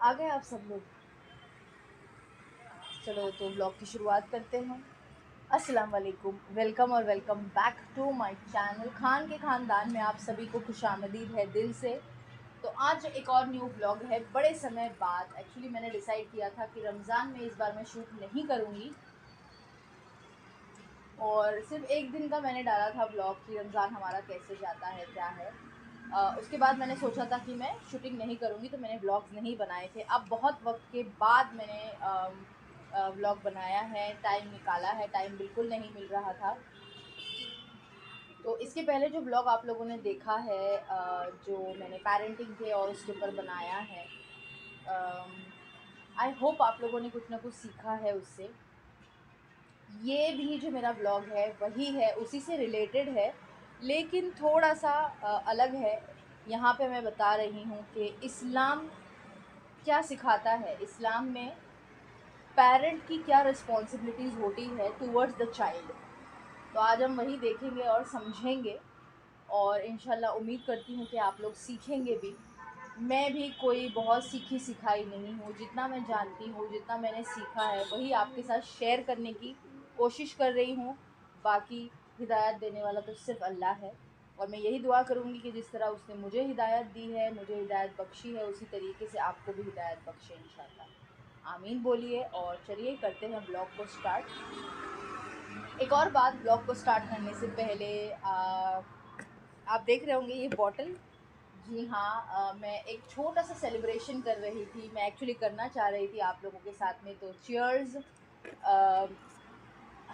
आ गए आप सब लोग। चलो तो ब्लॉग की शुरुआत करते हैं। अस्सलाम वालेकुम, वेलकम और welcome back to my channel. Khan के ख़ानदान में आप सभी को खुशामदीद है दिल से। तो आज एक और न्यू ब्लॉग है बड़े समय बाद। एक्चुअली मैंने डिसाइड किया था कि रमज़ान में इस बार मैं शूट नहीं करूँगी, और सिर्फ एक दिन का मैंने डाला था ब्लॉग कि रमज़ान हमारा कैसे जाता है क्या है। उसके बाद मैंने सोचा था कि मैं शूटिंग नहीं करूँगी, तो मैंने व्लॉग्स नहीं बनाए थे। अब बहुत वक्त के बाद मैंने व्लॉग बनाया है, टाइम निकाला है, टाइम बिल्कुल नहीं मिल रहा था। तो इसके पहले जो ब्लॉग आप लोगों ने देखा है, जो मैंने पेरेंटिंग के और उसके ऊपर बनाया है, आई होप आप लोगों ने कुछ ना कुछ सीखा है उससे। ये भी जो मेरा ब्लॉग है वही है, उसी से रिलेटेड है, लेकिन थोड़ा सा अलग है। यहाँ पे मैं बता रही हूँ कि इस्लाम क्या सिखाता है, इस्लाम में पेरेंट की क्या रिस्पॉन्सिबिलिटीज़ होती है टूवर्ड्स द चाइल्ड। तो आज हम वही देखेंगे और समझेंगे, और इंशाल्लाह उम्मीद करती हूँ कि आप लोग सीखेंगे भी। मैं भी कोई बहुत सीखी सिखाई नहीं हूँ, जितना मैं जानती हूँ, जितना मैंने सीखा है वही आपके साथ शेयर करने की कोशिश कर रही हूँ। बाकी हिदायत देने वाला तो सिर्फ अल्लाह है, और मैं यही दुआ करूँगी कि जिस तरह उसने मुझे हिदायत दी है, मुझे हिदायत बख्शी है, उसी तरीके से आपको भी हिदायत बख्शे इंशाल्लाह। आमीन बोलिए। और चलिए करते हैं ब्लॉग को स्टार्ट। एक और बात, ब्लॉग को स्टार्ट करने से पहले आप देख रहे होंगे ये बॉटल। जी हाँ, मैं एक छोटा सा सेलिब्रेशन कर रही थी, मैं एक्चुअली करना चाह रही थी आप लोगों के साथ में। तो चीयर्स।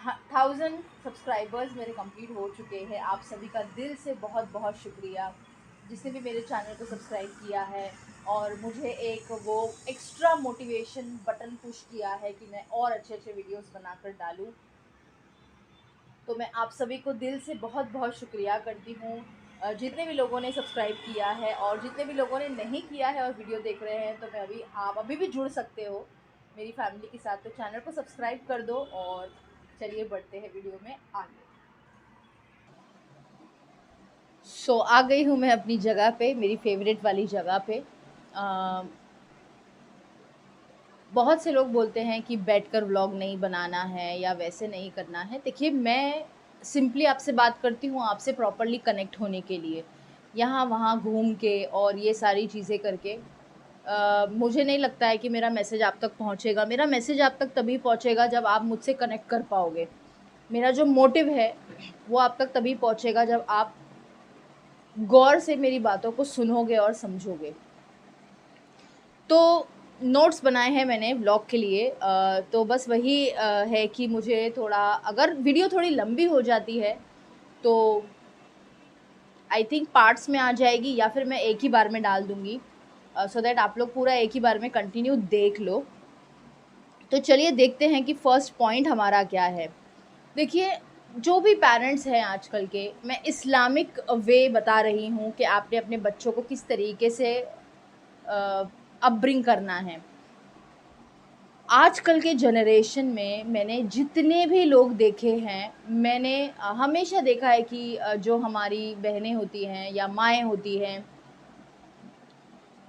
1000 सब्सक्राइबर्स मेरे कंप्लीट हो चुके हैं। आप सभी का दिल से बहुत बहुत शुक्रिया, जिसने भी मेरे चैनल को सब्सक्राइब किया है और मुझे एक वो एक्स्ट्रा मोटिवेशन बटन पुश किया है कि मैं और अच्छे अच्छे वीडियोस बनाकर डालूं। तो मैं आप सभी को दिल से बहुत बहुत शुक्रिया करती हूँ। जितने भी लोगों ने सब्सक्राइब किया है और जितने भी लोगों ने नहीं किया है और वीडियो देख रहे हैं, तो मैं आप अभी भी जुड़ सकते हो मेरी फैमिली के साथ। तो चैनल को सब्सक्राइब कर दो, और चलिए बढ़ते हैं वीडियो में आगे। आ गई हूँ मैं अपनी जगह पे, मेरी फेवरेट वाली जगह पे। बहुत से लोग बोलते हैं कि बैठकर व्लॉग नहीं बनाना है या वैसे नहीं करना है। देखिए, मैं सिंपली आपसे बात करती हूँ आपसे प्रॉपर्ली कनेक्ट होने के लिए। यहाँ वहाँ घूम के और ये सारी चीज़ें करके मुझे नहीं लगता है कि मेरा मैसेज आप तक पहुँचेगा। मेरा मैसेज आप तक तभी पहुँचेगा जब आप मुझसे कनेक्ट कर पाओगे। मेरा जो मोटिव है वो आप तक तभी पहुँचेगा जब आप गौर से मेरी बातों को सुनोगे और समझोगे। तो नोट्स बनाए हैं मैंने व्लॉग के लिए। तो बस वही है कि मुझे थोड़ा, अगर वीडियो थोड़ी लंबी हो जाती है तो आई थिंक पार्ट्स में आ जाएगी, या फिर मैं एक ही बार में डाल दूँगी, सो दैट आप लोग पूरा एक ही बार में कंटिन्यू देख लो। तो चलिए देखते हैं कि फर्स्ट पॉइंट हमारा क्या है। देखिए, जो भी पेरेंट्स हैं आजकल के, मैं इस्लामिक वे बता रही हूँ कि आपने अपने बच्चों को किस तरीके से अपब्रिंग करना है। आजकल के जनरेशन में मैंने जितने भी लोग देखे हैं, मैंने हमेशा देखा है कि जो हमारी बहनें होती हैं या माएँ होती हैं,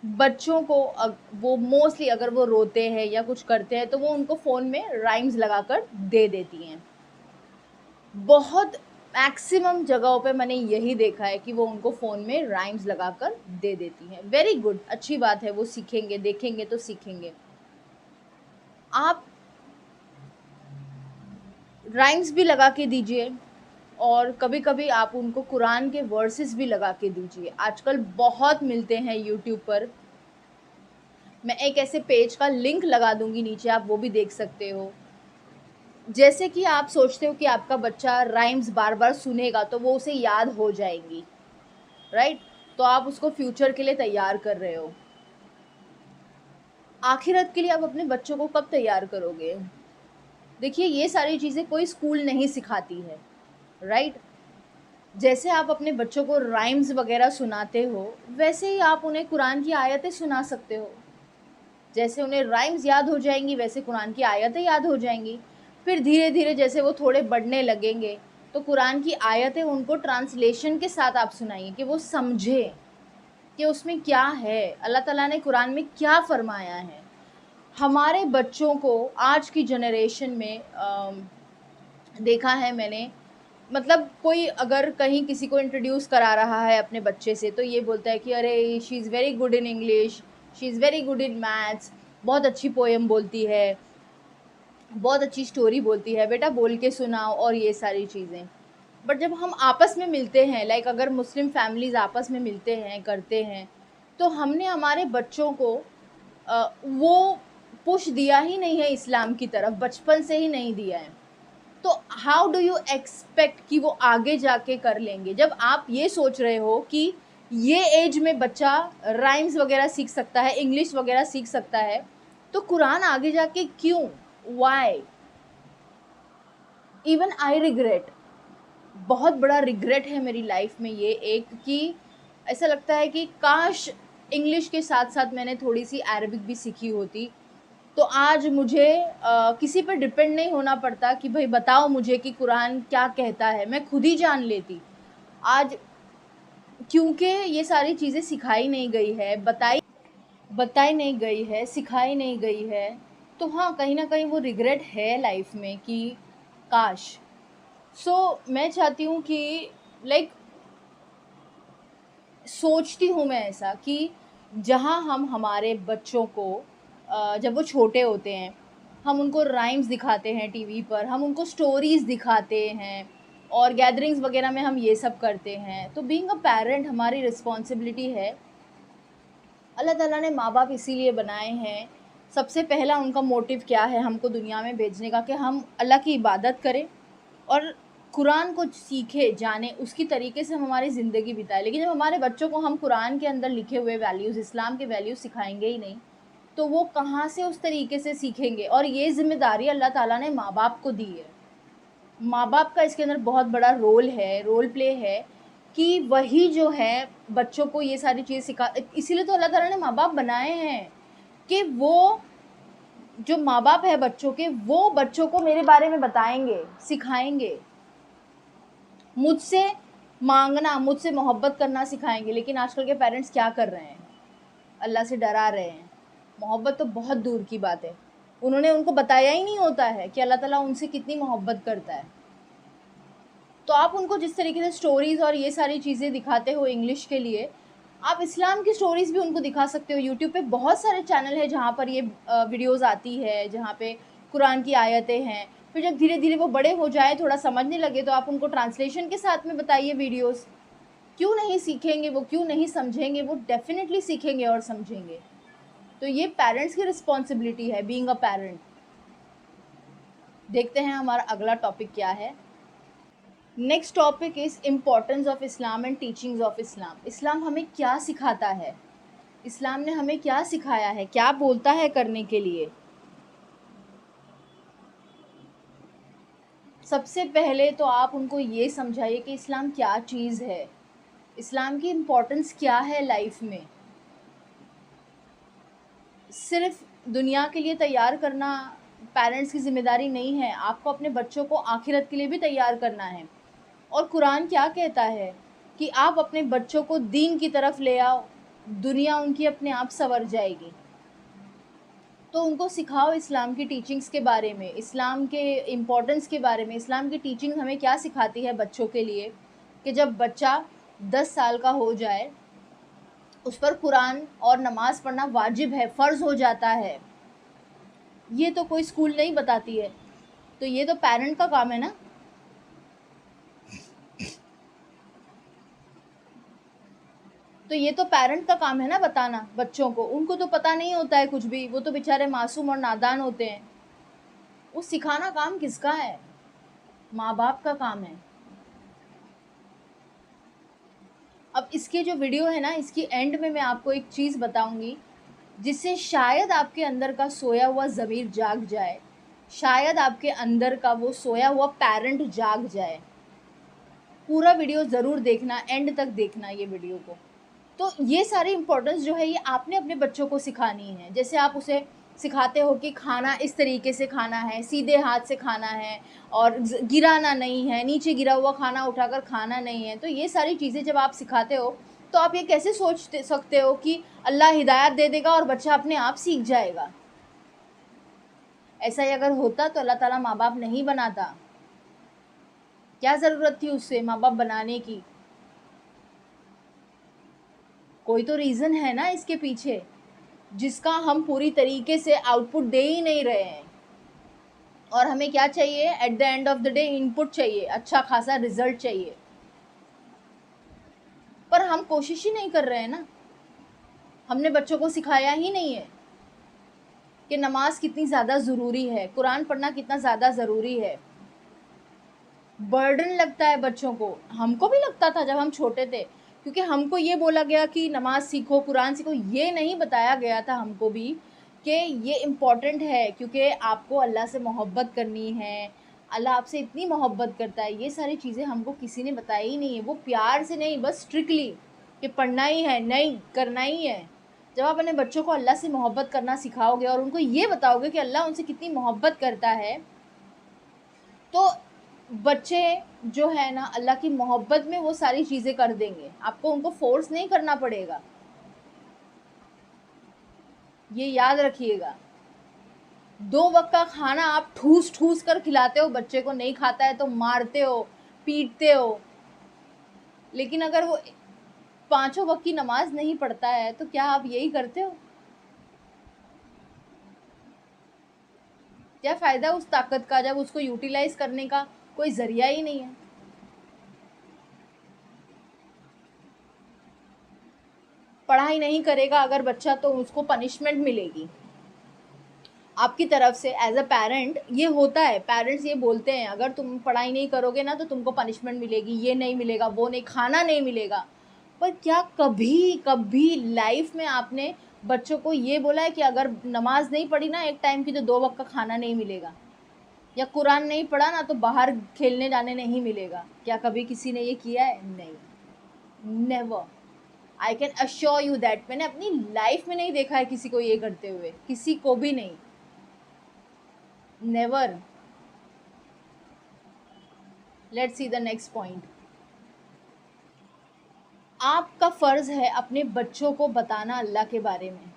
बच्चों को वो मोस्टली अगर वो रोते हैं या कुछ करते हैं, तो वो उनको फ़ोन में राइम्स लगाकर दे देती हैं। बहुत मैक्सिमम जगहों पे मैंने यही देखा है कि वो उनको फ़ोन में राइम्स लगाकर दे देती हैं। वेरी गुड, अच्छी बात है, वो सीखेंगे, देखेंगे तो सीखेंगे। आप राइम्स भी लगा के दीजिए, और कभी-कभी आप उनको कुरान के वर्सेस भी लगा के दीजिए। आजकल बहुत मिलते हैं यूट्यूब पर। मैं एक ऐसे पेज का लिंक लगा दूँगी नीचे, आप वो भी देख सकते हो। जैसे कि आप सोचते हो कि आपका बच्चा राइम्स बार-बार सुनेगा तो वो उसे याद हो जाएँगी, राइट? तो आप उसको फ्यूचर के लिए तैयार कर रहे हो। आखिरत के लिए आप अपने बच्चों को कब तैयार करोगे? देखिए, ये सारी चीज़ें कोई स्कूल नहीं सिखाती है, राइट? जैसे आप अपने बच्चों को राइम्स वगैरह सुनाते हो, वैसे ही आप उन्हें कुरान की आयतें सुना सकते हो। जैसे उन्हें राइम्स याद हो जाएँगी, वैसे कुरान की आयतें याद हो जाएँगी। फिर धीरे-धीरे जैसे वो थोड़े बढ़ने लगेंगे, तो कुरान की आयतें उनको ट्रांसलेशन के साथ आप सुनाइए कि वो समझें कि उसमें क्या है, अल्लाह ताला ने कुरान में क्या फ़रमाया है। हमारे बच्चों को आज की जनरेशन में देखा है मैंने, मतलब कोई अगर कहीं किसी को इंट्रोड्यूस करा रहा है अपने बच्चे से तो ये बोलता है कि अरे she is very good in English, she is very good in maths, बहुत अच्छी पोएम बोलती है, बहुत अच्छी स्टोरी बोलती है, बेटा बोल के सुनाओ और ये सारी चीज़ें। बट जब हम आपस में मिलते हैं, लाइक अगर मुस्लिम फैमिलीज़ आपस में मिलते हैं, करते हैं, तो हमने हमारे बच्चों को वो पुश दिया ही नहीं है इस्लाम की तरफ, बचपन से ही नहीं दिया है। तो हाउ डू यू एक्सपेक्ट कि वो आगे जाके कर लेंगे? जब आप ये सोच रहे हो कि ये एज में बच्चा राइम्स वगैरह सीख सकता है, इंग्लिश वगैरह सीख सकता है, तो कुरान आगे जाके क्यों? वाई? इवन आई रिग्रेट, बहुत बड़ा रिग्रेट है मेरी लाइफ में ये एक, कि ऐसा लगता है कि काश इंग्लिश के साथ साथ मैंने थोड़ी सी अरबिक भी सीखी होती, तो आज मुझे किसी पर डिपेंड नहीं होना पड़ता कि भाई बताओ मुझे कि कुरान क्या कहता है, मैं खुद ही जान लेती आज। क्योंकि ये सारी चीज़ें सिखाई नहीं गई है, बताई नहीं गई है, सिखाई नहीं गई है, तो हाँ कहीं ना कहीं वो रिग्रेट है लाइफ में कि काश। मैं चाहती हूँ कि लाइक सोचती हूँ मैं ऐसा कि जहाँ हम हमारे बच्चों को जब वो छोटे होते हैं, हम उनको राइम्स दिखाते हैं टीवी पर, हम उनको स्टोरीज़ दिखाते हैं और गैदरिंग्स वगैरह में हम ये सब करते हैं, तो बीइंग अ पेरेंट हमारी रिस्पॉन्सिबिलिटी है। अल्लाह ताला ने माँ बाप इसीलिए बनाए हैं। सबसे पहला उनका मोटिव क्या है हमको दुनिया में भेजने का, कि हम अल्लाह की इबादत करें और कुरान को सीखे, जाने, उसकी तरीके से हम हमारी ज़िंदगी बिताएं। लेकिन जब हमारे बच्चों को हम कुरान के अंदर लिखे हुए वैल्यूज़, इस्लाम के वैल्यूज़ सिखाएंगे ही नहीं, तो वो कहाँ से उस तरीके से सीखेंगे? और ये ज़िम्मेदारी अल्लाह ताला ने माँ बाप को दी है। माँ बाप का इसके अंदर बहुत बड़ा रोल है, रोल प्ले है, कि वही जो है बच्चों को ये सारी चीज़ सिखा, इसीलिए तो अल्लाह ताला ने माँ बाप बनाए हैं कि वो जो माँ बाप है बच्चों के, वो बच्चों को मेरे बारे में बताएंगे, सिखाएंगे, मुझसे मांगना, मुझसे मोहब्बत करना सिखाएंगे। लेकिन आजकल के पेरेंट्स क्या कर रहे हैं? अल्लाह से डरा रहे हैं। मोहब्बत तो बहुत दूर की बात है, उन्होंने उनको बताया ही नहीं होता है कि अल्लाह ताला उनसे कितनी मोहब्बत करता है। तो आप उनको जिस तरीके से स्टोरीज़ और ये सारी चीज़ें दिखाते हो इंग्लिश के लिए, आप इस्लाम की स्टोरीज़ भी उनको दिखा सकते हो। यूट्यूब पे बहुत सारे चैनल है जहाँ पर ये वीडियोज़ आती है, जहाँ पे कुरान की आयतें हैं। फिर जब धीरे धीरे वो बड़े हो जाए, थोड़ा समझने लगे, तो आप उनको ट्रांसलेशन के साथ में बताइए वीडियोज़। क्यों नहीं सीखेंगे वो, क्यों नहीं समझेंगे? वो डेफिनेटली सीखेंगे और समझेंगे। तो ये पेरेंट्स की रिस्पॉन्सिबिलिटी है, बीइंग अ पेरेंट। देखते हैं हमारा अगला टॉपिक क्या है। Next topic is importance of Islam and teachings of Islam. Islam हमें क्या सिखाता है, इस्लाम ने हमें क्या सिखाया है, क्या बोलता है करने के लिए। सबसे पहले तो आप उनको ये समझाइए कि इस्लाम क्या चीज़ है, इस्लाम की इम्पोर्टेंस क्या है लाइफ में। सिर्फ दुनिया के लिए तैयार करना पेरेंट्स की ज़िम्मेदारी नहीं है, आपको अपने बच्चों को आखिरत के लिए भी तैयार करना है। और कुरान क्या कहता है कि आप अपने बच्चों को दीन की तरफ ले आओ, दुनिया उनकी अपने आप संवर जाएगी। तो उनको सिखाओ इस्लाम की टीचिंग्स के बारे में, इस्लाम के इम्पोर्टेंस के बारे में। इस्लाम की टीचिंग हमें क्या सिखाती है बच्चों के लिए, कि जब बच्चा 10 साल का हो जाए, उस पर कुरान और नमाज पढ़ना वाजिब है, फ़र्ज़ हो जाता है। ये तो कोई स्कूल नहीं बताती है, तो ये तो पेरेंट का काम है ना। तो ये तो पेरेंट का काम है ना बताना बच्चों को। उनको तो पता नहीं होता है कुछ भी, वो तो बेचारे मासूम और नादान होते हैं। वो सिखाना काम किसका है? माँ बाप का काम है। अब इसके जो वीडियो है ना, इसकी एंड में मैं आपको एक चीज़ बताऊंगी जिससे शायद आपके अंदर का सोया हुआ ज़मीर जाग जाए, शायद आपके अंदर का वो सोया हुआ पेरेंट जाग जाए। पूरा वीडियो ज़रूर देखना, एंड तक देखना ये वीडियो को। तो ये सारी इम्पोर्टेंस जो है ये आपने अपने बच्चों को सिखानी है। जैसे आप उसे सिखाते हो कि खाना इस तरीके से खाना है, सीधे हाथ से खाना है और गिराना नहीं है, नीचे गिरा हुआ खाना उठाकर खाना नहीं है। तो ये सारी चीज़ें जब आप सिखाते हो, तो आप ये कैसे सोच सकते हो कि अल्लाह हिदायत दे देगा और बच्चा अपने आप सीख जाएगा? ऐसा ही अगर होता तो अल्लाह ताला माँ बाप नहीं बनाता। क्या ज़रूरत थी उससे माँ बाप बनाने की? कोई तो रीज़न है ना इसके पीछे, जिसका हम पूरी तरीके से आउटपुट दे ही नहीं रहे हैं। और हमें क्या चाहिए? At the end of the day input चाहिए, अच्छा खासा रिजल्ट चाहिए, पर हम कोशिश ही नहीं कर रहे हैं ना। हमने बच्चों को सिखाया ही नहीं है कि नमाज कितनी ज़्यादा ज़रूरी है, कुरान पढ़ना कितना ज़्यादा ज़रूरी है। बर्डन लगता है बच्चों को, हमको भी लगता था जब हम छोटे थे, क्योंकि हमको ये बोला गया कि नमाज सीखो, कुरान सीखो। ये नहीं बताया गया था हमको भी कि ये इम्पॉर्टेंट है, क्योंकि आपको अल्लाह से मोहब्बत करनी है, अल्लाह आपसे इतनी मोहब्बत करता है। ये सारी चीज़ें हमको किसी ने बताई ही नहीं है। वो प्यार से नहीं, बस स्ट्रिक्टली कि पढ़ना ही है, नहीं करना ही है। जब आप अपने बच्चों को अल्लाह से मोहब्बत करना सिखाओगे और उनको ये बताओगे कि अल्लाह उनसे कितनी मोहब्बत करता है, तो बच्चे जो है ना अल्लाह की मोहब्बत में वो सारी चीज़ें कर देंगे। आपको उनको फोर्स नहीं करना पड़ेगा, ये याद रखिएगा। 2 वक्त का खाना आप ठूस ठूस कर खिलाते हो, बच्चे को नहीं खाता है तो मारते हो, पीटते हो। लेकिन अगर वो 5 वक्त की नमाज नहीं पढ़ता है तो क्या आप यही करते हो? क्या फ़ायदा उस ताकत का जब उसको यूटिलाइज करने का कोई ज़रिया ही नहीं है? पढ़ाई नहीं करेगा अगर बच्चा तो उसको पनिशमेंट मिलेगी आपकी तरफ से एज अ पेरेंट। ये होता है, पेरेंट्स ये बोलते हैं अगर तुम पढ़ाई नहीं करोगे ना तो तुमको पनिशमेंट मिलेगी, ये नहीं मिलेगा, वो नहीं, खाना नहीं मिलेगा। पर क्या कभी कभी लाइफ में आपने बच्चों को ये बोला है कि अगर नमाज नहीं पढ़ी ना एक टाइम की तो 2 वक्त का खाना नहीं मिलेगा, या कुरान नहीं पढ़ा ना तो बाहर खेलने जाने नहीं मिलेगा? क्या कभी किसी ने ये किया है? नहीं, never. I can assure you that मैंने अपनी लाइफ में नहीं देखा है किसी को ये करते हुए, किसी को भी नहीं, never. Let's see the next point. आपका फ़र्ज़ है अपने बच्चों को बताना अल्लाह के बारे में,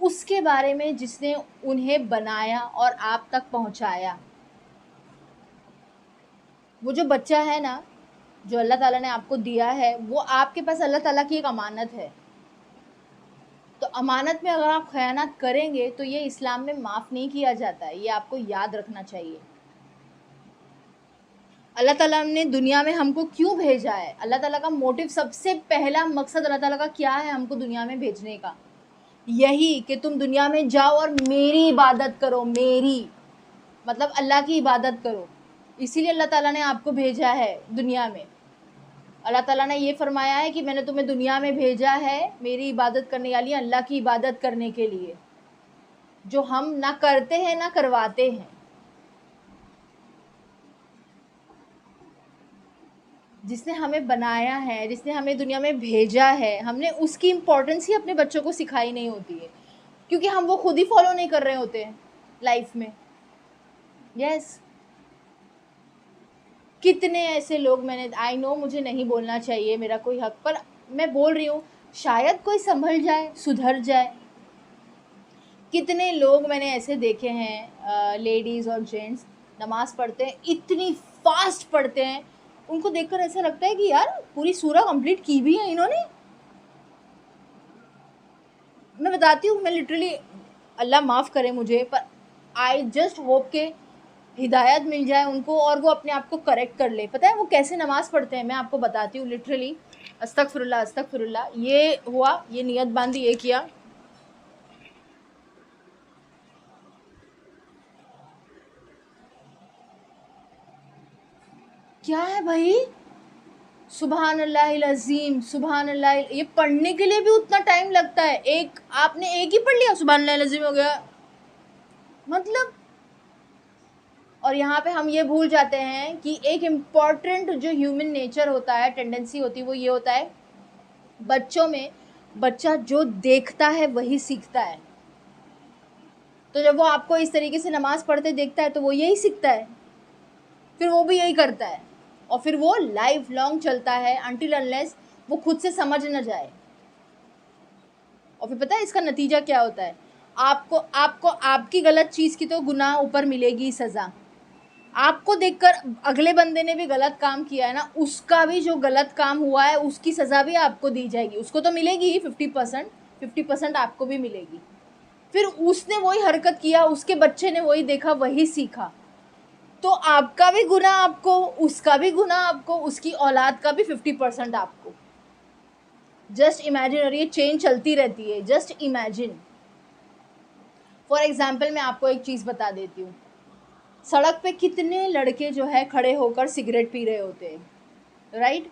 उसके बारे में जिसने उन्हें बनाया और आप तक पहुंचाया। वो जो बच्चा है ना, जो अल्लाह ताला ने आपको दिया है, वो आपके पास अल्लाह ताला की एक अमानत है। तो अमानत में अगर आप खयानत करेंगे तो ये इस्लाम में माफ़ नहीं किया जाता है, ये आपको याद रखना चाहिए। अल्लाह ताला ने दुनिया में हमको क्यों भेजा है? अल्लाह ताला का मोटिव, सबसे पहला मकसद अल्लाह ताला का क्या है हमको दुनिया में भेजने का? यही कि तुम दुनिया में जाओ और मेरी इबादत करो, मेरी मतलब अल्लाह की इबादत करो। इसीलिए अल्लाह ताला ने आपको भेजा है दुनिया में। अल्लाह ताला ने ये फरमाया है कि मैंने तुम्हें दुनिया में भेजा है मेरी इबादत करने वाली, अल्लाह की इबादत करने के लिए, जो हम ना करते हैं ना करवाते हैं। जिसने हमें बनाया है, जिसने हमें दुनिया में भेजा है, हमने उसकी इम्पोर्टेंस ही अपने बच्चों को सिखाई नहीं होती है, क्योंकि हम वो खुद ही फॉलो नहीं कर रहे होते हैं लाइफ में। यस, कितने ऐसे लोग मैंने, आई नो मुझे नहीं बोलना चाहिए, मेरा कोई हक, पर मैं बोल रही हूँ, शायद कोई संभल जाए, सुधर जाए। कितने लोग मैंने ऐसे देखे हैं, लेडीज़ और जेंट्स नमाज़ पढ़ते हैं, इतनी फास्ट पढ़ते हैं, उनको देखकर ऐसा लगता है कि यार पूरी सूरा कंप्लीट की भी है इन्होंने। मैं बताती हूँ, मैं लिटरली, अल्लाह माफ़ करे मुझे, पर आई जस्ट होप के हिदायत मिल जाए उनको और वो अपने आप को करेक्ट कर ले। पता है वो कैसे नमाज़ पढ़ते हैं? मैं आपको बताती हूँ लिटरली। अस्तगफिरुल्लाह अस्तगफिरुल्लाह, ये हुआ, ये नियत बांधी, ये किया, क्या है भाई, सुबहान अल्लाहिल अज़ीम, सुबहान अल्लाह, ये पढ़ने के लिए भी उतना टाइम लगता है? एक आपने एक ही पढ़ लिया, सुबहान अल्लाहिल अज़ीम हो गया, मतलब। और यहाँ पे हम ये भूल जाते हैं कि एक इम्पॉर्टेंट जो ह्यूमन नेचर होता है, टेंडेंसी होती है, वो ये होता है बच्चों में, बच्चा जो देखता है वही सीखता है। तो जब वो आपको इस तरीके से नमाज़ पढ़ते देखता है तो वो यही सीखता है, फिर वो भी यही करता है, और फिर वो लाइफ लॉन्ग चलता है अनटिल अनलेस वो खुद से समझ न जाए। और फिर पता है इसका नतीजा क्या होता है? आपको आपको आपकी गलत चीज़ की तो गुनाह ऊपर मिलेगी सज़ा, आपको देखकर अगले बंदे ने भी गलत काम किया है ना, उसका भी जो गलत काम हुआ है उसकी सज़ा भी आपको दी जाएगी। उसको तो मिलेगी ही 50% आपको भी मिलेगी। फिर उसने वही हरकत किया, उसके बच्चे ने वही देखा, वही सीखा, तो आपका भी गुनाह आपको, उसका भी गुनाह आपको, उसकी औलाद का भी 50% आपको। जस्ट इमेजिन, और ये चेन चलती रहती है। जस्ट इमेजिन, फॉर एग्जाम्पल मैं आपको एक चीज़ बता देती हूँ। सड़क पे कितने लड़के जो है खड़े होकर सिगरेट पी रहे होते हैं, राइट?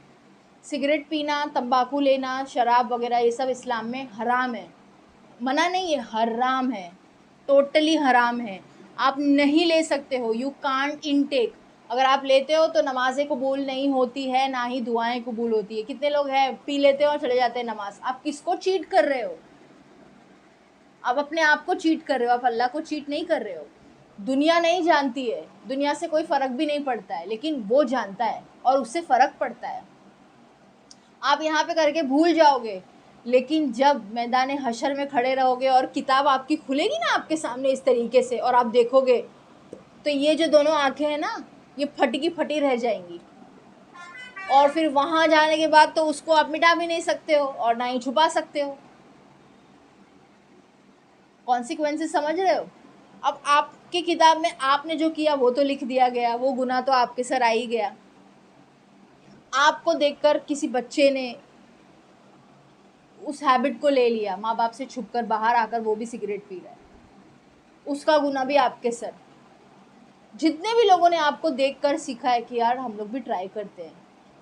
सिगरेट पीना, तंबाकू लेना, शराब वगैरह, ये सब इस्लाम में हराम है। मना नहीं है, हराम है, टोटली हराम है। आप नहीं ले सकते हो, यू कांट इनटेक। अगर आप लेते हो तो नमाज़ें कबूल नहीं होती है, ना ही दुआएं कबूल होती है। कितने लोग हैं पी लेते हो और चले जाते हैं नमाज। आप किसको चीट कर रहे हो? आप अपने आप को चीट कर रहे हो, आप अल्लाह को चीट नहीं कर रहे हो। दुनिया नहीं जानती है, दुनिया से कोई फ़र्क भी नहीं पड़ता है, लेकिन वो जानता है और उससे फ़र्क पड़ता है। आप यहाँ पे करके भूल जाओगे, लेकिन जब मैदान हशर में खड़े रहोगे और किताब आपकी खुलेगी ना आपके सामने इस तरीके से, और आप देखोगे, तो ये जो दोनों आंखें हैं ना, ये फटी की फटी रह जाएंगी। और फिर वहाँ जाने के बाद तो उसको आप मिटा भी नहीं सकते हो और ना ही छुपा सकते हो। कॉन्सिक्वेंसेस समझ रहे हो? अब आपकी किताब में आपने जो किया वो तो लिख दिया गया, वो गुनाह तो आपके सर आ ही गया। आपको देखकर किसी बच्चे ने उस हैबिट को ले लिया, माँ बाप से छुपकर बाहर आकर वो भी सिगरेट पी रहा है, उसका गुनाह भी आपके सर। जितने भी लोगों ने आपको देखकर सीखा है कि यार हम लोग भी ट्राई करते हैं,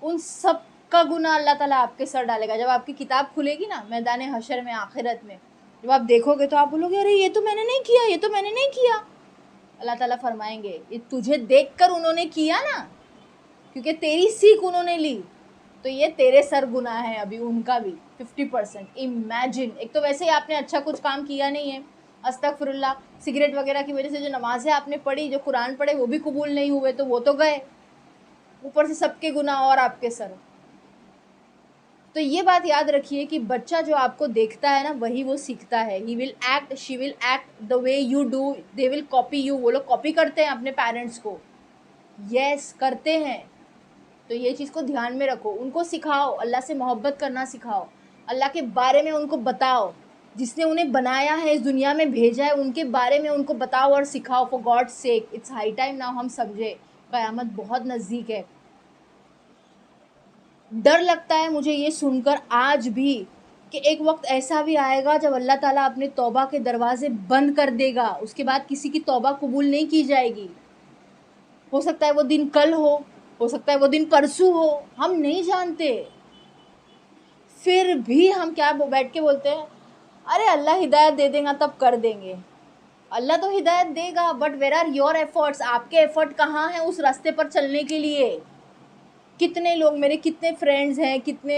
उन सब का गुनाह अल्लाह ताला आपके सर डालेगा। जब आपकी किताब खुलेगी ना मैदान हशर में, आखिरत में, जब आप देखोगे तो आप बोलोगे अरे ये तो मैंने नहीं किया, ये तो मैंने नहीं किया। अल्लाह ताला फरमाएंगे ये तुझे देखकर उन्होंने किया ना, क्योंकि तेरी सीख उन्होंने ली, तो ये तेरे सर गुनाह है अभी, उनका भी 50%। इमेजिन, एक तो वैसे ही आपने अच्छा कुछ काम किया नहीं है, अस्तगफिरुल्लाह, सिगरेट वगैरह की वजह से जो नमाज़ें आपने पढ़ी, जो कुरान पढ़े, वो भी कबूल नहीं हुए, तो वो तो गए, ऊपर से सबके गुनाह और आपके सर। तो ये बात याद रखिए कि बच्चा जो आपको देखता है ना, वही वो सीखता है। He will act, she will act the way you do, they will copy you. वो लोग कॉपी करते हैं अपने पेरेंट्स को, यस करते हैं। तो ये चीज़ को ध्यान में रखो, उनको सिखाओ, अल्लाह से मोहब्बत करना सिखाओ, अल्लाह के बारे में उनको बताओ, जिसने उन्हें बनाया है, इस दुनिया में भेजा है, उनके बारे में उनको बताओ और सिखाओ। For God's sake, it's high time now हम समझे, क़यामत बहुत नज़दीक है। डर लगता है मुझे ये सुनकर आज भी कि एक वक्त ऐसा भी आएगा जब अल्लाह ताला अपने तौबा के दरवाज़े बंद कर देगा, उसके बाद किसी की तौबा कबूल नहीं की जाएगी। हो सकता है वो दिन कल हो सकता है वो दिन परसों हो, हम नहीं जानते। फिर भी हम क्या बैठ के बोलते हैं, अरे अल्लाह हिदायत दे देगा तब कर देंगे। अल्लाह तो हिदायत देगा, but where are your efforts? आपके एफर्ट कहाँ हैं उस रास्ते पर चलने के लिए? कितने लोग, मेरे कितने फ्रेंड्स हैं, कितने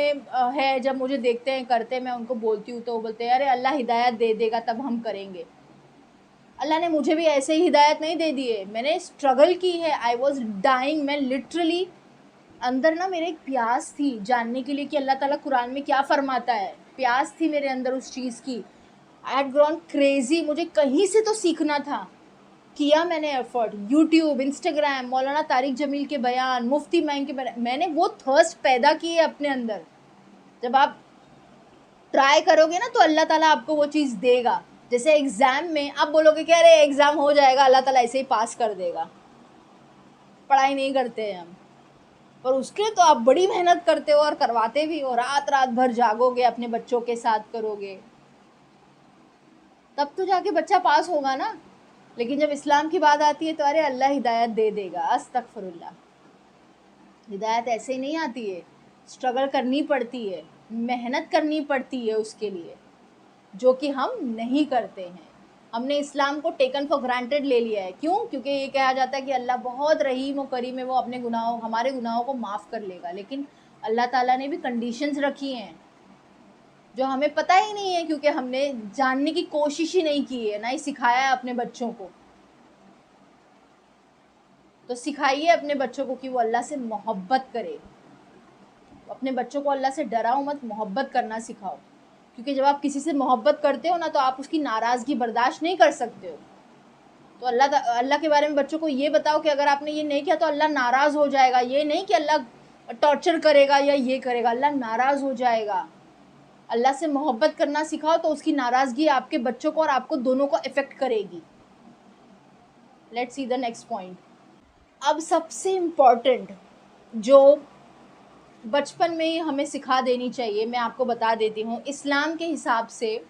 हैं, जब मुझे देखते हैं करते, मैं उनको बोलती हूँ तो वो बोलते हैं अरे अल्लाह हिदायत दे देगा तब हम करेंगे। अल्लाह ने मुझे भी ऐसे ही हिदायत नहीं दे दी है, मैंने स्ट्रगल की है, आई वॉज डाइंग। मैं लिटरली अंदर ना मेरे एक प्यास थी जानने के लिए कि अल्लाह ताला कुरान में क्या फ़रमाता है, प्यास थी मेरे अंदर उस चीज़ की। आई हैड ग्रॉन क्रेज़ी, मुझे कहीं से तो सीखना था। किया मैंने एफर्ट, यूट्यूब, इंस्टाग्राम, मौलाना तारिक जमील के बयान, मुफ्ती मैम के बयान, मैंने वो थर्स्ट पैदा की है अपने अंदर। जब आप ट्राई करोगे ना तो अल्लाह ताला आपको वो चीज़ देगा। जैसे एग्ज़ाम में आप बोलोगे कि अरे एग्ज़ाम हो जाएगा, अल्लाह ताला ऐसे ही पास कर देगा, पढ़ाई नहीं करते हैं हम, पर उसके तो आप बड़ी मेहनत करते हो और करवाते भी हो, रात रात भर जागोगे, अपने बच्चों के साथ करोगे, तब तो जाके बच्चा पास होगा ना। लेकिन जब इस्लाम की बात आती है तो अरे अल्लाह हिदायत दे देगा, अस्तगफिरुल्लाह। हिदायत ऐसे ही नहीं आती है, स्ट्रगल करनी पड़ती है, मेहनत करनी पड़ती है उसके लिए, जो कि हम नहीं करते हैं। हमने इस्लाम को टेकन फॉर ग्रांटेड ले लिया है। क्यों? क्योंकि ये कहा जाता है कि अल्लाह बहुत रहीम और करीम है, वो अपने गुनाहों, हमारे गुनाहों को माफ़ कर लेगा। लेकिन अल्लाह ताला ने भी कंडीशंस रखी हैं जो हमें पता ही नहीं है, क्योंकि हमने जानने की कोशिश ही नहीं की है, ना ही सिखाया है अपने बच्चों को। तो सिखाइए अपने बच्चों को कि वो अल्लाह से मोहब्बत करे, अपने बच्चों को अल्लाह से डराओ मत, मोहब्बत करना सिखाओ, क्योंकि जब आप किसी से मोहब्बत करते हो ना तो आप उसकी नाराज़गी बर्दाश्त नहीं कर सकते हो। तो अल्लाह के बारे में बच्चों को ये बताओ कि अगर आपने ये नहीं किया तो अल्लाह नाराज़ हो जाएगा। ये नहीं कि अल्लाह टॉर्चर करेगा या ये करेगा, अल्लाह नाराज़ हो जाएगा। अल्लाह से मोहब्बत करना सिखाओ तो उसकी नाराज़गी आपके बच्चों को और आपको दोनों को इफ़ेक्ट करेगी। Let's see the next point. अब सबसे इम्पॉर्टेंट जो बचपन में ही हमें सिखा देनी चाहिए, मैं आपको बता देती हूँ। इस्लाम के हिसाब से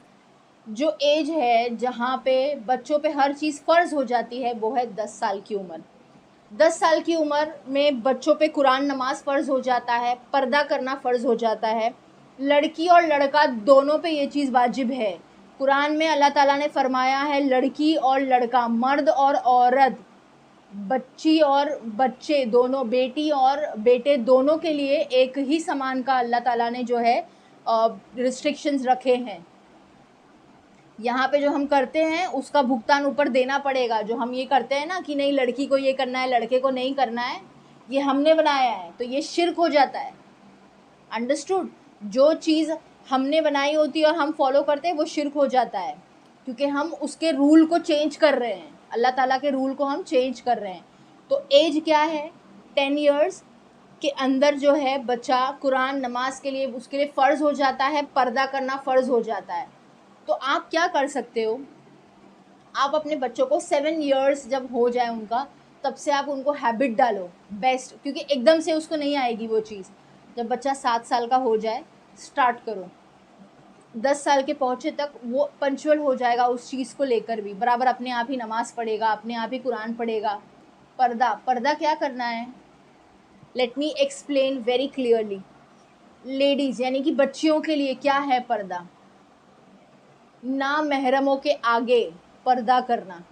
जो एज है जहाँ पे बच्चों पे हर चीज़ फ़र्ज़ हो जाती है वो है 10 साल की उम्र। 10 साल की उम्र में बच्चों पे कुरान नमाज फ़र्ज़ हो जाता है, पर्दा करना फ़र्ज़ हो जाता है। लड़की और लड़का दोनों पे ये चीज़ वाजिब है। कुरान में अल्लाह ताला ने फ़रमाया है लड़की और लड़का, मर्द और औरत, बच्ची और बच्चे दोनों, बेटी और बेटे दोनों के लिए एक ही समान का अल्लाह ताला ने जो है रिस्ट्रिक्शंस रखे हैं। यहाँ पे जो हम करते हैं उसका भुगतान ऊपर देना पड़ेगा। जो हम ये करते हैं ना कि नहीं लड़की को ये करना है लड़के को नहीं करना है, ये हमने बनाया है तो ये शिर्क हो जाता है। अंडरस्टूड? जो चीज़ हमने बनाई होती है और हम फॉलो करते हैं वो शिर्क हो जाता है, क्योंकि हम उसके रूल को चेंज कर रहे हैं, अल्लाह ताला के रूल को हम चेंज कर रहे हैं। तो एज क्या है? 10 ईयर्स के अंदर जो है बच्चा कुरान नमाज के लिए उसके लिए फ़र्ज़ हो जाता है, पर्दा करना फ़र्ज़ हो जाता है। तो आप क्या कर सकते हो, आप अपने बच्चों को 7 ईयर्स जब हो जाए उनका, तब से आप उनको हैबिट डालो बेस्ट, क्योंकि एकदम से उसको नहीं आएगी वो चीज़। जब बच्चा 7 साल का हो जाए स्टार्ट करो, 10 साल के पहुँचे तक वो पंचुअल हो जाएगा उस चीज़ को लेकर भी, बराबर अपने आप ही नमाज़ पढ़ेगा, अपने आप ही कुरान पढ़ेगा। पर्दा क्या करना है? Let me explain very clearly. Ladies यानी कि बच्चियों के लिए क्या है पर्दा? ना महरमों के आगे पर्दा करना।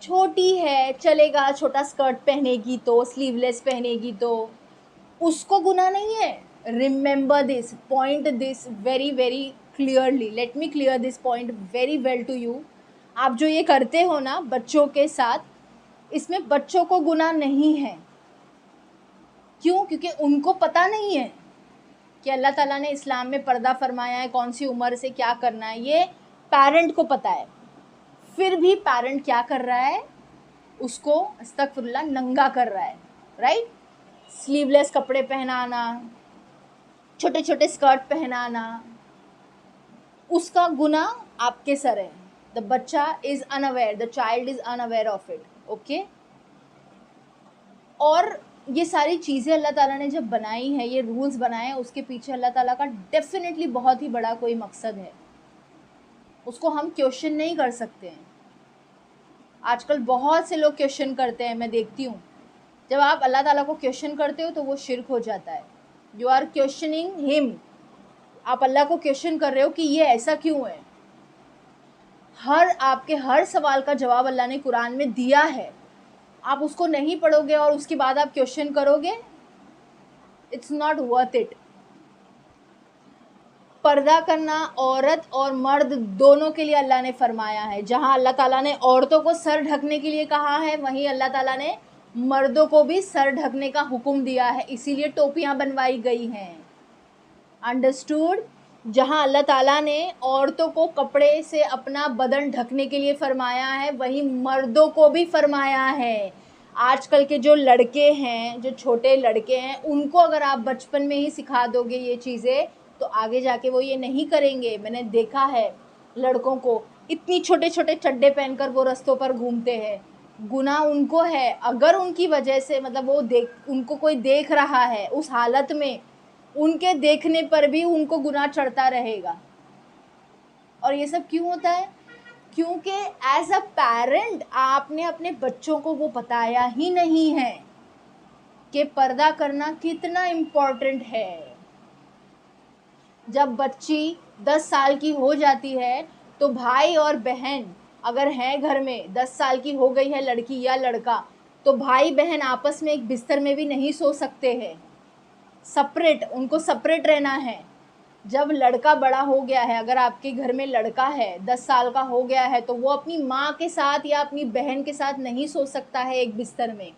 छोटी है चलेगा, छोटा स्कर्ट पहनेगी तो, स्लीवलेस पहनेगी तो उसको गुनाह नहीं है। Remember this point, this very very clearly, let me clear this point very well to you. आप जो ये करते हो ना बच्चों के साथ, इसमें बच्चों को गुनाह नहीं है। क्यों? क्योंकि उनको पता नहीं है कि अल्लाह ताला ने इस्लाम में पर्दा फरमाया है, कौन सी उम्र से क्या करना है, ये पेरेंट को पता है। फिर भी पेरेंट क्या कर रहा है? उसको अस्तगफिरुल्लाह नंगा कर रहा है, राइट? स्लीवलेस कपड़े पहनाना, छोटे छोटे स्कर्ट पहनाना, उसका गुनाह आपके सर है। द बच्चा is unaware, the child is unaware of it, okay? और ये सारी चीज़ें अल्लाह ताला ने जब बनाई है, ये रूल्स बनाए हैं, उसके पीछे अल्लाह ताला का डेफिनेटली बहुत ही बड़ा कोई मकसद है। उसको हम क्वेश्चन नहीं कर सकते हैं। आजकल बहुत से लोग क्वेश्चन करते हैं, मैं देखती हूँ। जब आप अल्लाह ताला को क्वेश्चन करते हो तो वो शिर्क हो जाता है। यू आर क्वेश्चनिंग हिम, आप अल्लाह को क्वेश्चन कर रहे हो कि ये ऐसा क्यों है। आपके हर सवाल का जवाब अल्लाह ने कुरान में दिया है। आप उसको नहीं पढ़ोगे और उसके बाद आप क्वेश्चन करोगे, इट्स नॉट वर्थ इट। पर्दा करना औरत और मर्द दोनों के लिए अल्लाह ने फरमाया है। जहाँ अल्लाह ताला ने औरतों को सर ढकने के लिए कहा है, वहीं अल्लाह ताला ने मर्दों को भी सर ढकने का हुक्म दिया है, इसीलिए टोपियाँ बनवाई गई हैं। अंडरस्टूड? जहाँ अल्लाह ताला ने औरतों को कपड़े से अपना बदन ढकने के लिए फ़रमाया है, वहीं मर्दों को भी फ़रमाया है। आजकल के जो लड़के हैं, जो छोटे लड़के हैं, उनको अगर आप बचपन में ही सिखा दोगे ये चीज़ें तो आगे जाके वो ये नहीं करेंगे। मैंने देखा है लड़कों को इतनी छोटे छोटे चड्डे पहनकर वो रास्तों पर घूमते हैं। गुनाह उनको है, अगर उनकी वजह से मतलब उनको कोई देख रहा है उस हालत में, उनके देखने पर भी उनको गुनाह चढ़ता रहेगा। और ये सब क्यों होता है? क्योंकि एज अ पेरेंट आपने अपने बच्चों को वो बताया ही नहीं है कि पर्दा करना कितना इम्पोर्टेंट है। जब बच्ची 10 साल की हो जाती है तो भाई और बहन अगर हैं घर में, 10 साल की हो गई है लड़की या लड़का, तो भाई बहन आपस में एक बिस्तर में भी नहीं सो सकते हैं, सेपरेट, उनको सेपरेट रहना है। जब लड़का बड़ा हो गया है, अगर आपके घर में लड़का है 10 साल का हो गया है, तो वो अपनी माँ के साथ या अपनी बहन के साथ नहीं सो सकता है एक बिस्तर में।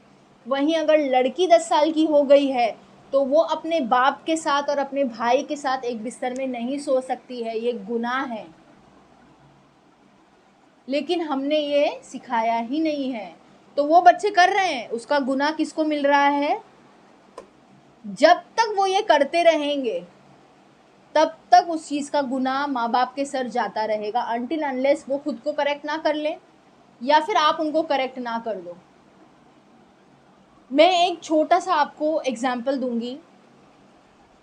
वहीं अगर लड़की 10 साल की हो गई है तो वो अपने बाप के साथ और अपने भाई के साथ एक बिस्तर में नहीं सो सकती है, ये गुनाह है। लेकिन हमने ये सिखाया ही नहीं है, तो वो बच्चे कर रहे हैं, उसका गुनाह किसको मिल रहा है? जब तक वो ये करते रहेंगे तब तक उस चीज़ का गुनाह माँ बाप के सर जाता रहेगा, अनटिल अनलेस वो खुद को करेक्ट ना कर लें या फिर आप उनको करेक्ट ना कर दो। मैं एक छोटा सा आपको एग्जाम्पल दूंगी।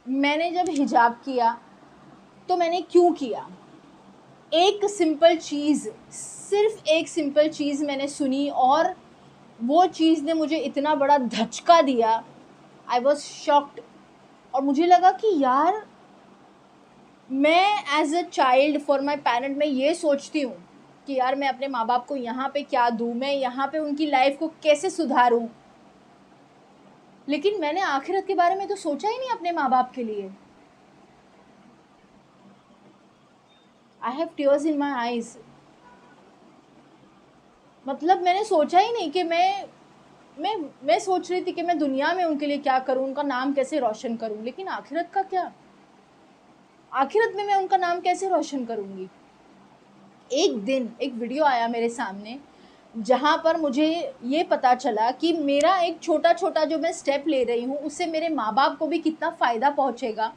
मैंने जब हिजाब किया तो मैंने क्यों किया? एक सिंपल चीज़, सिर्फ एक सिंपल चीज़ मैंने सुनी और वो चीज़ ने मुझे इतना बड़ा धचका दिया, आई वॉज शॉक्ड। और मुझे लगा कि यार, मैं as a child for my parent मैं ये सोचती हूँ कि यार मैं अपने माँ बाप को यहाँ पे क्या दूँ, मैं यहाँ पे उनकी लाइफ को कैसे सुधारूँ, लेकिन मैंने आखिरत के बारे में तो सोचा ही नहीं अपने माँ बाप के लिए। I have tears in my eyes. मतलब मैंने सोचा ही नहीं कि मैं सोच रही थी कि मैं दुनिया में उनके लिए क्या करूँ, उनका नाम कैसे रोशन करूँ, लेकिन आखिरत का क्या? आखिरत में मैं उनका नाम कैसे रोशन करूँगी? एक दिन एक वीडियो आया मेरे सामने जहाँ पर मुझे ये पता चला कि मेरा एक छोटा छोटा जो मैं स्टेप ले रही हूँ उससे मेरे माँ बाप को भी कितना फ़ायदा पहुँचेगा,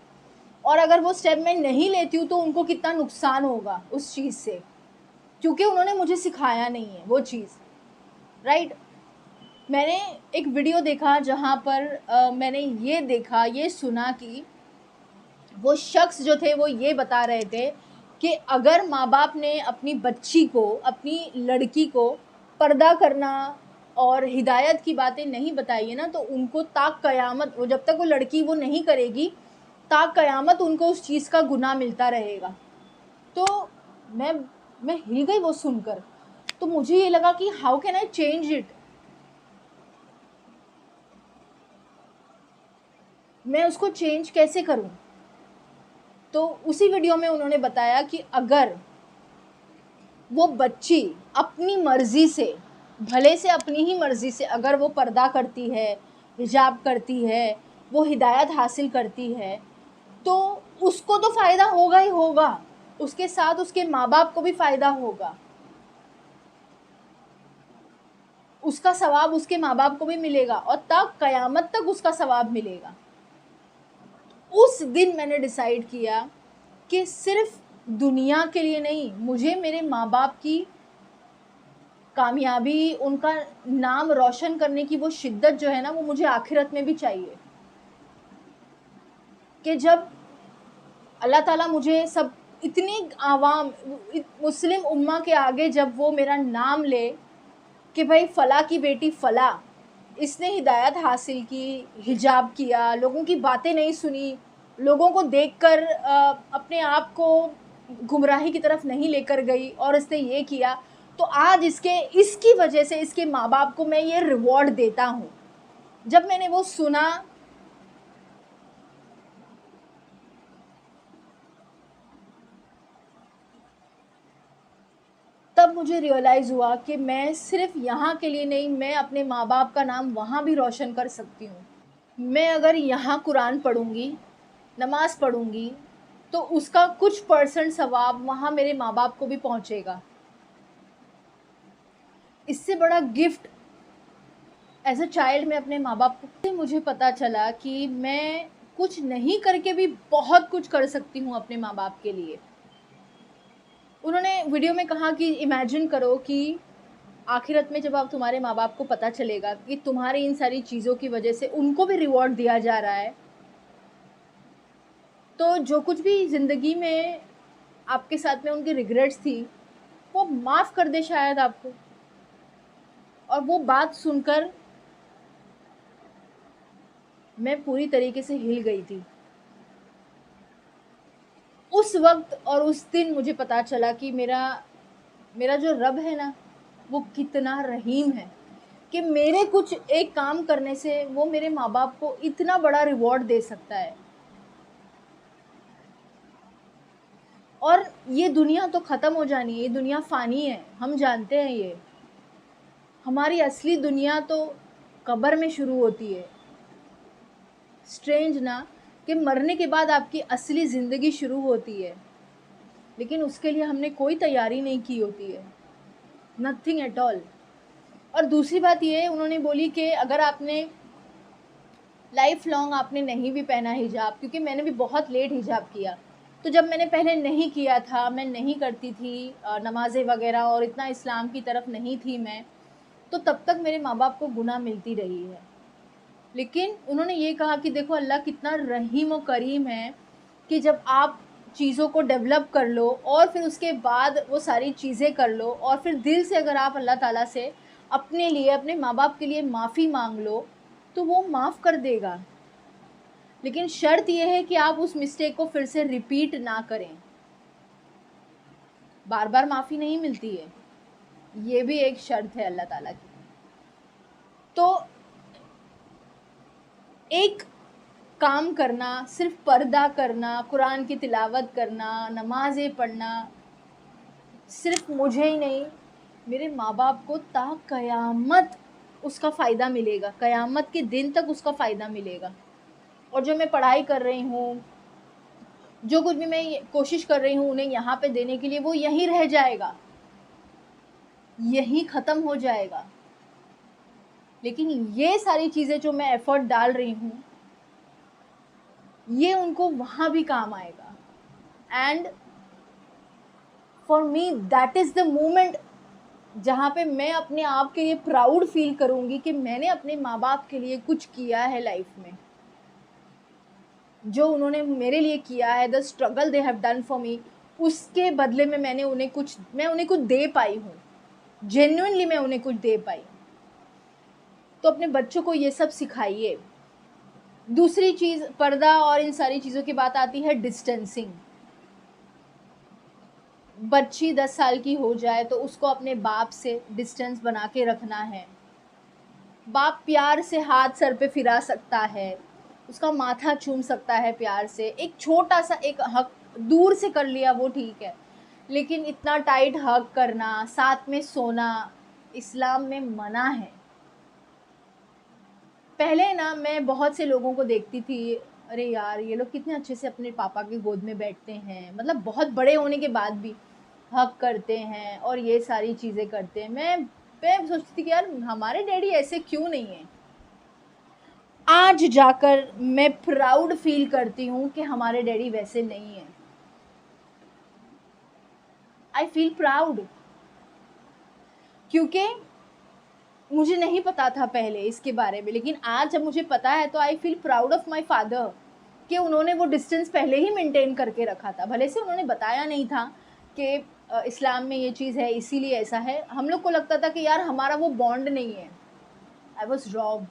और अगर वो स्टेप मैं नहीं लेती हूँ तो उनको कितना नुकसान होगा उस चीज़ से, क्योंकि उन्होंने मुझे सिखाया नहीं है वो चीज़, राइट। मैंने एक वीडियो देखा जहाँ पर मैंने ये देखा, ये सुना कि वो शख्स जो थे वो ये बता रहे थे कि अगर माँ बाप ने अपनी बच्ची को, अपनी लड़की को पर्दा करना और हिदायत की बातें नहीं बताई है ना, तो उनको ताक क़यामत, वो जब तक वो लड़की वो नहीं करेगी ताक क़यामत उनको उस चीज़ का गुनाह मिलता रहेगा। तो मैं हिल गई वो सुनकर। तो मुझे ये लगा कि how can I change it, मैं उसको चेंज कैसे करूं? तो उसी वीडियो में उन्होंने बताया कि अगर वो बच्ची अपनी मर्ज़ी से, भले से अपनी ही मर्ज़ी से अगर वो पर्दा करती है, हिजाब करती है, वो हिदायत हासिल करती है, तो उसको तो फ़ायदा होगा ही होगा, उसके साथ उसके माँ बाप को भी फ़ायदा होगा, उसका सवाब उसके माँ बाप को भी मिलेगा और तब क़यामत तक उसका सवाब मिलेगा। उस दिन मैंने डिसाइड किया कि सिर्फ दुनिया के लिए नहीं, मुझे मेरे माँ बाप की कामयाबी, उनका नाम रोशन करने की वो शिद्दत जो है ना, वो मुझे आखिरत में भी चाहिए। कि जब अल्लाह ताला मुझे सब इतनी आवाम मुस्लिम उम्मा के आगे जब वो मेरा नाम ले कि भाई फ़ला की बेटी फ़ला, इसने हिदायत हासिल की, हिजाब किया, लोगों की बातें नहीं सुनी, लोगों को देखकर अपने आप को गुमराही की तरफ नहीं लेकर गई और इसने ये किया, तो आज इसकी वजह से इसके माँ बाप को मैं ये रिवॉर्ड देता हूँ। जब मैंने वो सुना तब मुझे रियलाइज़ हुआ कि मैं सिर्फ यहाँ के लिए नहीं, मैं अपने माँ बाप का नाम वहाँ भी रोशन कर सकती हूँ। मैं अगर यहाँ कुरान पढ़ूँगी, नमाज़ पढ़ूँगी, तो उसका कुछ परसेंट सवाब वहाँ मेरे माँ बाप को भी पहुँचेगा। इससे बड़ा गिफ्ट एज अ चाइल्ड मैं अपने माँ बाप को, मुझे पता चला कि मैं कुछ नहीं करके भी बहुत कुछ कर सकती हूँ अपने माँ बाप के लिए। उन्होंने वीडियो में कहा कि इमेजिन करो कि आखिरत में जब आप तुम्हारे माँ बाप को पता चलेगा कि तुम्हारी इन सारी चीज़ों की वजह से उनको भी रिवॉर्ड दिया जा रहा है, तो जो कुछ भी ज़िंदगी में आपके साथ में उनकी रिग्रेट्स थी वो माफ़ कर दे शायद आपको। और वो बात सुनकर मैं पूरी तरीके से हिल गई थी। उस वक्त और उस दिन मुझे पता चला कि मेरा जो रब है ना, वो कितना रहीम है कि मेरे कुछ एक काम करने से वो मेरे माँ बाप को इतना बड़ा रिवॉर्ड दे सकता है। और ये दुनिया तो ख़त्म हो जानी है, ये दुनिया फ़ानी है, हम जानते हैं ये। हमारी असली दुनिया तो कब्र में शुरू होती है। स्ट्रेंज ना कि मरने के बाद आपकी असली ज़िंदगी शुरू होती है, लेकिन उसके लिए हमने कोई तैयारी नहीं की होती है, नथिंग एट ऑल। और दूसरी बात ये उन्होंने बोली कि अगर आपने लाइफ लॉन्ग आपने नहीं भी पहना हिजाब, क्योंकि मैंने भी बहुत लेट हिजाब किया, तो जब मैंने पहले नहीं किया था, मैं नहीं करती थी नमाज़ें वगैरह और इतना इस्लाम की तरफ नहीं थी मैं, तो तब तक मेरे माँ बाप को गुनाह मिलती रही है। लेकिन उन्होंने ये कहा कि देखो अल्लाह कितना रहीम और करीम है कि जब आप चीज़ों को डेवलप कर लो और फिर उसके बाद वो सारी चीज़ें कर लो और फिर दिल से अगर आप अल्लाह ताला से अपने लिए, अपने माँ बाप के लिए माफ़ी मांग लो, तो वो माफ़ कर देगा। लेकिन शर्त यह है कि आप उस मिस्टेक को फिर से रिपीट ना करें। बार बार माफ़ी नहीं मिलती है, ये भी एक शर्त है अल्लाह ताला की। तो एक काम करना, सिर्फ पर्दा करना, कुरान की तिलावत करना, नमाज़ें पढ़ना, सिर्फ मुझे ही नहीं, मेरे माँ बाप को ता क़यामत उसका फ़ायदा मिलेगा, क़यामत के दिन तक उसका फ़ायदा मिलेगा। और जो मैं पढ़ाई कर रही हूँ, जो कुछ भी मैं कोशिश कर रही हूँ उन्हें यहाँ पे देने के लिए, वो यहीं रह जाएगा, यहीं ख़त्म हो जाएगा। लेकिन ये सारी चीज़ें जो मैं एफ़र्ट डाल रही हूँ, ये उनको वहाँ भी काम आएगा। And for me that is the moment जहाँ पे मैं अपने आप के लिए प्राउड फील करूँगी कि मैंने अपने माँ बाप के लिए कुछ किया है लाइफ में, जो उन्होंने मेरे लिए किया है, the struggle they have done for me, उसके बदले में मैं उन्हें कुछ दे पाई हूँ, जेन्युइनली मैं उन्हें कुछ दे पाई। तो अपने बच्चों को ये सब सिखाइए। दूसरी चीज़, पर्दा और इन सारी चीज़ों की बात आती है डिस्टेंसिंग। बच्ची 10 साल की हो जाए तो उसको अपने बाप से डिस्टेंस बना के रखना है। बाप प्यार से हाथ सर पे फिरा सकता है, उसका माथा चूम सकता है प्यार से, एक छोटा सा एक हक दूर से कर लिया वो ठीक है, लेकिन इतना टाइट हक करना, साथ में सोना, इस्लाम में मना है। पहले ना मैं बहुत से लोगों को देखती थी, अरे यार ये लोग कितने अच्छे से अपने पापा की गोद में बैठते हैं, मतलब बहुत बड़े होने के बाद भी हक करते हैं और ये सारी चीज़ें करते हैं। मैं सोचती थी कि यार हमारे डैडी ऐसे क्यों नहीं हैं। आज जाकर मैं प्राउड फील करती हूँ कि हमारे डैडी वैसे नहीं हैं। आई फील प्राउड, क्योंकि मुझे नहीं पता था पहले इसके बारे में, लेकिन आज जब मुझे पता है तो I feel proud of my father कि उन्होंने वो डिस्टेंस पहले ही मेंटेन करके रखा था। भले से उन्होंने बताया नहीं था कि इस्लाम में ये चीज़ है इसीलिए ऐसा है। हम लोग को लगता था कि यार हमारा वो बॉन्ड नहीं है। I was wrong.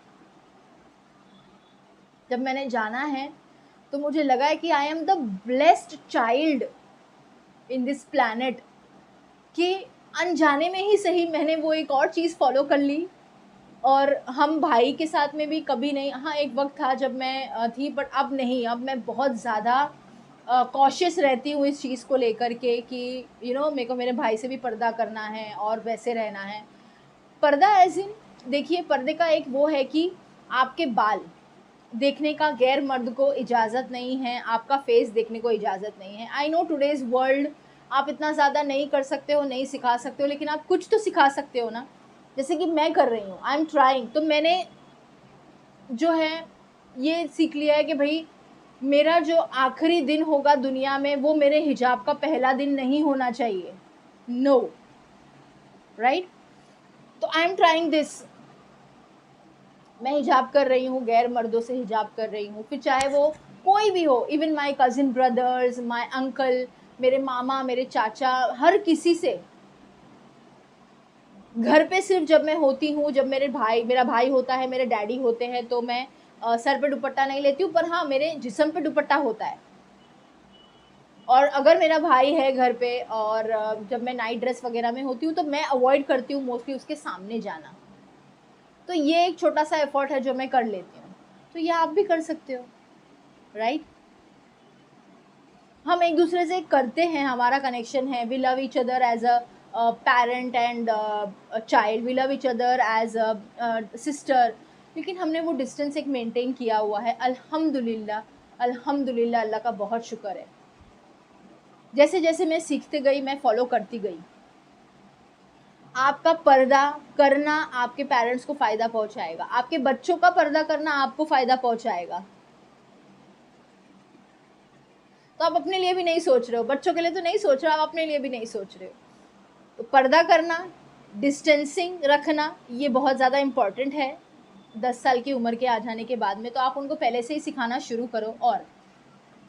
जब मैंने जाना है तो मुझे लगा है कि I am the blessed child in this planet, कि अनजाने में ही सही मैंने वो एक और चीज़ फॉलो कर ली। और हम भाई के साथ में भी कभी नहीं, हाँ एक वक्त था जब मैं थी, बट अब नहीं, अब मैं बहुत ज़्यादा कॉशियस रहती हूँ इस चीज़ को लेकर के कि मेरे को मेरे भाई से भी पर्दा करना है और वैसे रहना है। पर्दा एज इन, देखिए पर्दे का एक वो है कि आपके बाल देखने का गैर मर्द को इजाज़त नहीं है, आपका फेस देखने को इजाज़त नहीं है। आई नो टुडेज़ वर्ल्ड आप इतना ज़्यादा नहीं कर सकते हो, नहीं सिखा सकते हो, लेकिन आप कुछ तो सिखा सकते हो ना, जैसे कि मैं कर रही हूँ, आई एम ट्राइंग। तो मैंने जो है ये सीख लिया है कि भाई मेरा जो आखिरी दिन होगा दुनिया में वो मेरे हिजाब का पहला दिन नहीं होना चाहिए। No, right? तो आई एम ट्राइंग दिस। मैं हिजाब कर रही हूँ, गैर मर्दों से हिजाब कर रही हूँ, फिर चाहे वो कोई भी हो, even my cousin brothers, my uncle, मेरे मामा, मेरे चाचा, हर किसी से। घर पे सिर्फ जब मैं होती हूँ, जब मेरा भाई होता है, मेरे डैडी होते हैं, तो मैं सर पे दुपट्टा नहीं लेती हूँ, पर हाँ मेरे जिस्म पे दुपट्टा होता है। और अगर मेरा भाई है घर पे और जब मैं नाइट ड्रेस वगैरह में होती हूँ तो मैं अवॉइड करती हूँ मोस्टली उसके सामने जाना। तो ये एक छोटा सा एफर्ट है जो मैं कर लेती हूँ, तो ये आप भी कर सकते हो, राइट? हम एक दूसरे से करते हैं, हमारा कनेक्शन है, we love each other as a parent and a child, we love each other as a sister, लेकिन हमने वो डिस्टेंस एक मेंटेन किया हुआ है। अल्हम्दुलिल्लाह, अल्हम्दुलिल्लाह, अल्लाह का बहुत शुक्र है। जैसे जैसे मैं सीखते गई, मैं फॉलो करती गई। आपका पर्दा करना आपके पेरेंट्स को फ़ायदा पहुंचाएगा, आपके बच्चों का पर्दा करना आपको फ़ायदा पहुंचाएगा। तो आप अपने लिए भी नहीं सोच रहे हो, बच्चों के लिए तो नहीं सोच रहे हो, आप अपने लिए भी नहीं सोच रहे हो। तो पर्दा करना, डिस्टेंसिंग रखना, ये बहुत ज़्यादा इम्पॉर्टेंट है 10 साल की उम्र के आ जाने के बाद में। तो आप उनको पहले से ही सिखाना शुरू करो। और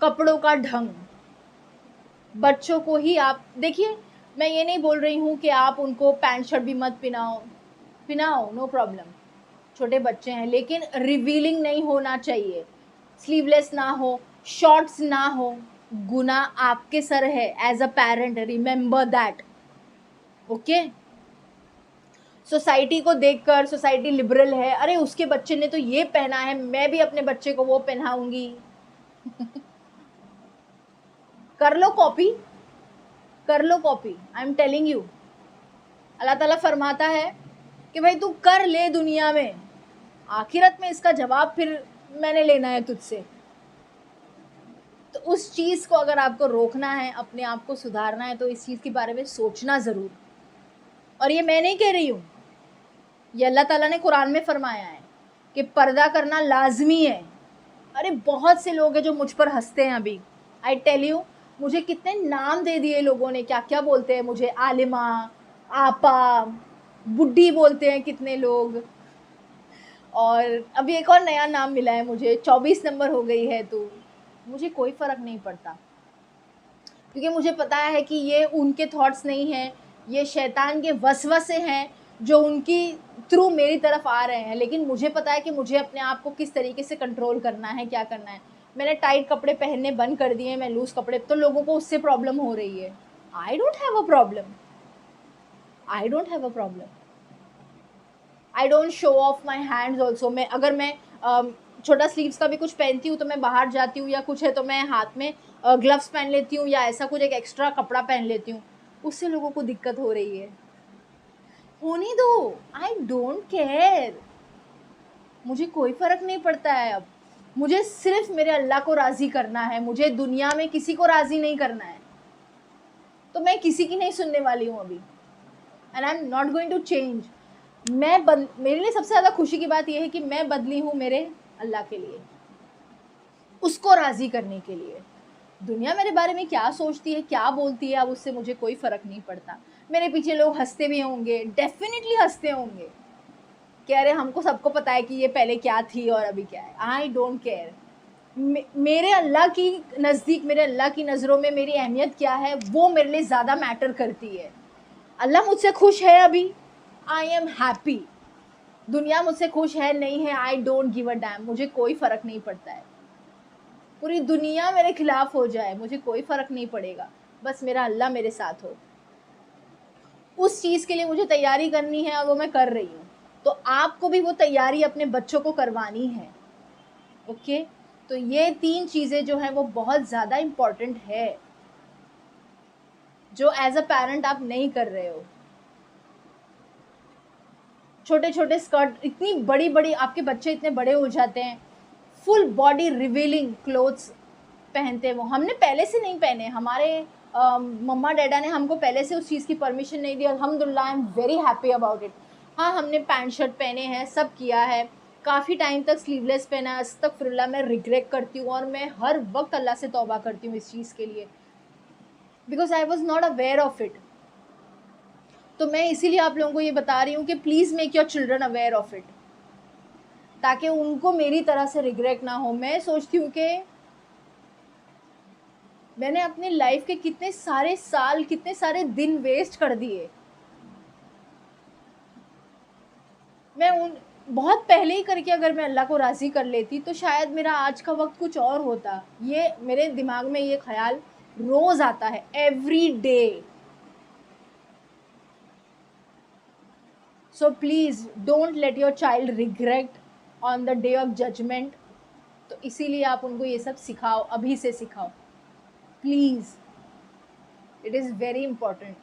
कपड़ों का ढंग, बच्चों को ही आप देखिए, मैं ये नहीं बोल रही हूँ कि आप उनको पैंट शर्ट भी मत पिनाओ, नो प्रॉब्लम, छोटे बच्चे हैं, लेकिन रिवीलिंग नहीं होना चाहिए, स्लीवलेस ना हो, शॉर्ट्स ना हो। गुनाह आपके सर है as a parent, remember that, okay. Society को देखकर, सोसाइटी लिबरल है, अरे उसके बच्चे ने तो ये पहना है, मैं भी अपने बच्चे को वो पहनाऊंगी। कर लो कॉपी, कर लो copy, I am telling you. Allah Taala फरमाता है कि भाई तू कर ले दुनिया में, आखिरत में इसका जवाब फिर मैंने लेना है तुझसे। तो उस चीज़ को अगर आपको रोकना है, अपने आप को सुधारना है, तो इस चीज़ के बारे में सोचना ज़रूर। और ये मैं नहीं कह रही हूँ, ये अल्लाह ताला ने कुरान में फरमाया है कि पर्दा करना लाजमी है। अरे बहुत से लोग हैं जो मुझ पर हंसते हैं अभी, आई टेल यू, मुझे कितने नाम दे दिए लोगों ने, क्या क्या बोलते हैं मुझे, आलिमा, आपा, बुड्ढी बोलते हैं कितने लोग। और अभी एक और नया नाम मिला है मुझे, 24 नंबर हो गई है तू। मुझे कोई फ़र्क नहीं पड़ता, क्योंकि मुझे पता है कि ये उनके थॉट्स नहीं हैं, ये शैतान के वसवसे हैं जो उनकी थ्रू मेरी तरफ आ रहे हैं। लेकिन मुझे पता है कि मुझे अपने आप को किस तरीके से कंट्रोल करना है, क्या करना है। मैंने टाइट कपड़े पहनने बंद कर दिए, मैं लूज़ कपड़े, तो लोगों को उससे प्रॉब्लम हो रही है। I don't have a problem, I don't have a problem, I don't show of my hands also. मैं अगर मैं छोटा स्लीव्स का भी कुछ पहनती हूँ तो मैं बाहर जाती हूँ या कुछ है तो मैं हाथ में ग्लव्स पहन लेती हूँ, या ऐसा कुछ एक एक्स्ट्रा कपड़ा पहन लेती हूँ। उससे लोगों को दिक्कत हो रही है, होने दो, आई डोंट केयर, मुझे कोई फ़र्क नहीं पड़ता है। अब मुझे सिर्फ मेरे अल्लाह को राज़ी करना है, मुझे दुनिया में किसी को राज़ी नहीं करना है। तो मैं किसी की नहीं सुनने वाली हूँ अभी, and I am not going to change. मेरे लिए सबसे ज़्यादा खुशी की बात यह है कि मैं बदली हूँ मेरे अल्लाह के लिए, उसको राज़ी करने के लिए। दुनिया मेरे बारे में क्या सोचती है, क्या बोलती है, अब उससे मुझे कोई फ़र्क नहीं पड़ता। मेरे पीछे लोग हंसते भी होंगे, डेफिनेटली हंसते होंगे कि अरे हमको सबको पता है कि ये पहले क्या थी और अभी क्या है। I don't care. मेरे अल्लाह की नज़दीक, मेरे अल्लाह की नज़रों में मेरी अहमियत क्या है, वो मेरे लिए ज़्यादा मैटर करती है। अल्लाह मुझसे खुश है अभी, आई एम हैप्पी। दुनिया मुझसे खुश है नहीं है, I don't give a dam, मुझे कोई फ़र्क नहीं पड़ता है। पूरी दुनिया मेरे खिलाफ हो जाए, मुझे कोई फ़र्क नहीं पड़ेगा, बस मेरा अल्लाह मेरे साथ हो। उस चीज़ के लिए मुझे तैयारी करनी है और वो मैं कर रही हूँ। तो आपको भी वो तैयारी अपने बच्चों को करवानी है, ओके। तो ये 3 चीज़ें जो हैं वो बहुत ज़्यादा इम्पॉर्टेंट है, जो एज अ पेरेंट आप नहीं कर रहे हो। छोटे छोटे स्कर्ट, इतनी बड़ी बड़ी, आपके बच्चे इतने बड़े हो जाते हैं, फुल बॉडी रिवीलिंग क्लोथ्स पहनते हैं वो। हमने पहले से नहीं पहने, हमारे मम्मा डैडा ने हमको पहले से उस चीज़ की परमिशन नहीं दी। अल्हम्दुलिल्लाह, I am very happy about it. हाँ, हमने पैंट शर्ट पहने हैं, सब किया है, काफ़ी टाइम तक स्लीवलेस पहना है। अस्तगफिरुल्लाह, मैं रिग्रेट करती हूँ और मैं हर वक्त अल्लाह से तौबा करती हूँ इस चीज़ के लिए, because I was not aware of it. तो मैं इसीलिए आप लोगों को ये बता रही हूँ कि please make your children aware of it, ताकि उनको मेरी तरह से रिग्रेट ना हो। मैं सोचती हूँ कि मैंने अपनी लाइफ के कितने सारे साल, कितने सारे दिन वेस्ट कर दिए। मैं उन बहुत पहले ही करके अगर मैं अल्लाह को राज़ी कर लेती तो शायद मेरा आज का वक्त कुछ और होता। ये मेरे दिमाग में ये ख्याल रोज़ आता है, every day. So please don't let your child regret on the day of judgement. तो इसीलिए आप उनको ये सब सिखाओ, अभी से सिखाओ please, it is very important.